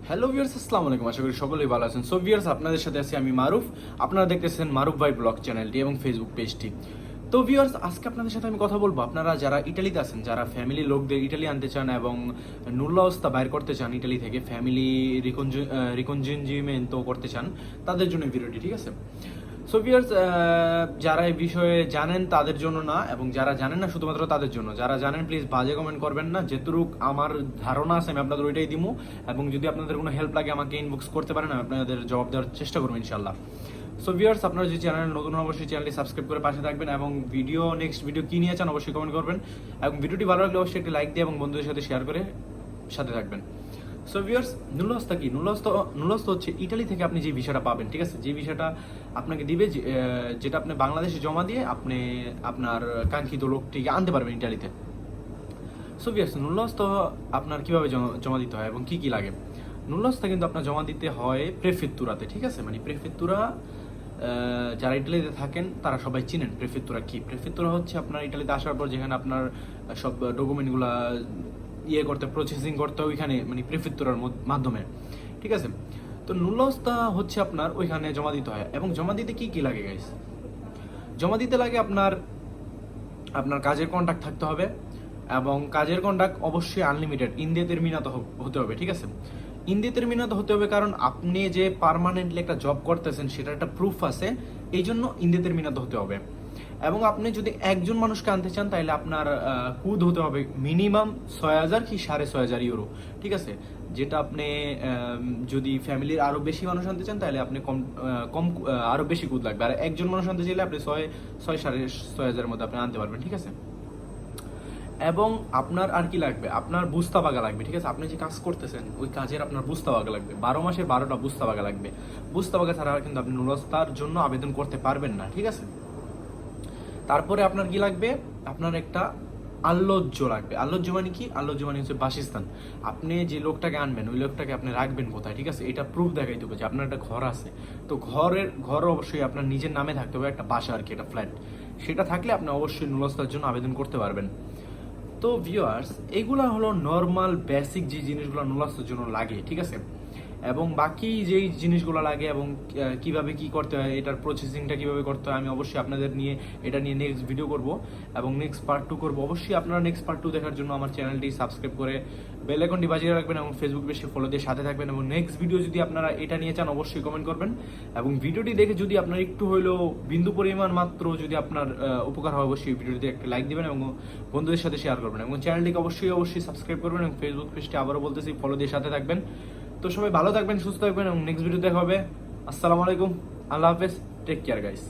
Hello viewers, আসসালামু আলাইকুম। আশা করি সকলেই ভালো আছেন। সো ভিউয়ার্স, আপনাদের সাথে আছি আমি মারুফ। আপনারা দেখতেছেন মারুফ ভাই ব্লগ চ্যানেলটি এবং ফেসবুক পেজটি। তো ভিউয়ার্স, আজকে আপনাদের সাথে আমি কথা বলবো, আপনারা যারা ইটালিতে আছেন, যারা ফ্যামিলি লোকদের ইটালি আনতে চান এবং নুল্লাওস্তা বাইর করতে চান ইটালি থেকে, ফ্যামিলি রিকনজিনজিমেন্টো করতে চান, তাদের জন্য ভিডিওটি, ঠিক আছে? সো ভিউয়ার্স, যারা এই বিষয়ে জানেন তাদের জন্য না, এবং যারা জানেন না শুধুমাত্র তাদের জন্য। যারা জানেন প্লিজ বাজে কমেন্ট করবেন না। যেটুক আমার ধারণা আছে আমি আপনাদের ওইটাই দিব, এবং যদি আপনাদের কোনো হেল্প লাগে আমাকে ইনবক্স করতে পারেন, আমি আপনাদের জবাব দেওয়ার চেষ্টা করবো ইনশাল্লাহ। সো ভিউয়ার্স, আপনারা যদি চ্যানেল নতুন অবশ্যই চ্যানেলটি সাবস্ক্রাইব করে পাশে থাকবেন, এবং নেক্সট ভিডিও কি নিয়ে চান অবশ্যই কমেন্ট করবেন, এবং ভিডিওটি ভালো লাগলে অবশ্যই একটি লাইক দিয়ে এবং বন্ধুদের সাথে শেয়ার করে সাথে থাকবেন। সো ভিউয়ার্স, নুল্লাওস্তা কি? নুল্লাওস্তা হচ্ছে ইটালি থেকে আপনি যে ভিসাটা পাবেন, ঠিক আছে? যে ভিসাটা আপনাকে দিবে, যেটা আপনি বাংলাদেশে জমা দিয়ে আপনি আপনার কাঙ্ক্ষিত লোকটিকে আনতে পারবেন ইটালিতে। সো ভিউয়ার্স, নুল্লাওস্তা আপনার কিভাবে জমা দিতে হয় এবং কি কি লাগে? নুল্লাওস্তা কিন্তু আপনার জমা দিতে হয় প্রেফেত্তুরাতে, ঠিক আছে? মানে প্রেফেত্তুরা, যারা ইটালিতে থাকেন তারা সবাই চিনেন প্রেফেত্তুরা কি। প্রেফেত্তুরা হচ্ছে আপনার ইটালিতে আসার পর যেখানে আপনার সব ডকুমেন্টগুলা প্রসেসিং করতে হয় ওইখানে, মানে প্রেফেক্টুরার মাধ্যমে, ঠিক আছে? তো নুল্লাওস্তা হচ্ছে আপনার ওইখানে জমা দিতে হয়। এবং জমা দিতে কি কি লাগে গাইস? জমা দিতে লাগে আপনার আপনার কাজের কন্ট্রাক্ট থাকতে হবে, এবং কাজের কন্ট্রাক্ট অবশ্যই আনলিমিটেড ইনদেতেরমিনাতো হতে হবে, ঠিক আছে? ইনদেতেরমিনাতো হতে হবে, কারণ আপনি যে পার্মানেন্টলি একটা জব করতেছেন সেটার একটা প্রুফ আছে, এই জন্য ইনদেতেরমিনাতো হতে হবে। এবং আপনি যদি একজন মানুষকে আনতে চান তাহলে আপনার কুদ হতে হবে মিনিমাম 6,000 কি 6,500 ইউরো, ঠিক আছে? যেটা আপনি যদি ফ্যামিলির আরো বেশি মানুষ আনতে চান তাহলে আপনি কম কম আরো বেশি কুদ লাগবে। আর একজন মানুষ আনতে চাইলে আপনি 6,500 মধ্যে আপনি আনতে পারবেন, ঠিক আছে? এবং আপনার আর কি লাগবে? আপনার বুস্তা বাগা লাগবে, ঠিক আছে? আপনি যে কাজ করতেছেন ওই কাজের আপনার বুস্তা বাগা লাগবে। 12 মাসের 12টা বুস্তা বাগা লাগবে। বুস্তা বাগা ছাড়া কিন্তু আপনি নুল্লাওস্তার জন্য আবেদন করতে পারবেন না, ঠিক আছে? তারপরে আপনার কি লাগবে? আপনার একটা আল্লজ্জ লাগবে। আল্লজ্জ মানে কি? আল্লজ্জ মানে হচ্ছে বাসস্থান। আপনি যে লোকটাকে আনবেন ওই লোকটাকে আপনি রাখবেন কোথায়, ঠিক আছে? এটা প্রুফ দেখাইতে হবে যে আপনার একটা ঘর আছে। তো ঘর অবশ্যই আপনার নিজের নামে থাকতে হবে, একটা বাসা আর কি, একটা ফ্ল্যাট। সেটা থাকলে আপনি অবশ্যই নুল্লাওস্তার জন্য আবেদন করতে পারবেন। তো ভিউয়ার্স, এগুলা হলো নর্মাল বেসিক যে জিনিসগুলো নুল্লাওস্তার জন্য লাগে, ঠিক আছে? এবং বাকি যেই জিনিসগুলো লাগে এবং কিভাবে কি করতে হয়, এটার প্রসেসিংটা কিভাবে করতে হয়, আমি অবশ্যই আপনাদের নিয়ে এটা নিয়ে নেক্সট ভিডিও করব এবং নেক্সট পার্ট 2 করব। অবশ্যই আপনারা নেক্সট পার্ট 2 দেখার জন্য আমার চ্যানেলটি সাবস্ক্রাইব করে বেল আইকনটি বাজিয়ে রাখবেন, এবং ফেসবুক পেজে ফলো দিয়ে সাথে থাকবেন। এবং নেক্সট ভিডিও যদি আপনারা এটা নিয়ে চান অবশ্যই কমেন্ট করবেন, এবং ভিডিওটি দেখে যদি আপনার একটু হইলেও বিন্দু পরিমাণ মাত্র যদি আপনার উপকার হয় অবশ্যই ভিডিওটিতে একটা লাইক দিবেন এবং বন্ধুদের সাথে শেয়ার করবেন, এবং চ্যানেলটিকে অবশ্যই সাবস্ক্রাইব করবেন, এবং ফেসবুক পেজটি আবারও বলতেছি ফলো দিয়ে সাথে থাকবেন। তো সবাই ভালো থাকবেন, সুস্থ থাকবেন, এবং নেক্সট ভিডিও দেখা হবে। আসসালামু আলাইকুম, আল্লাহ হাফেজ, টেক কেয়ার গাইস।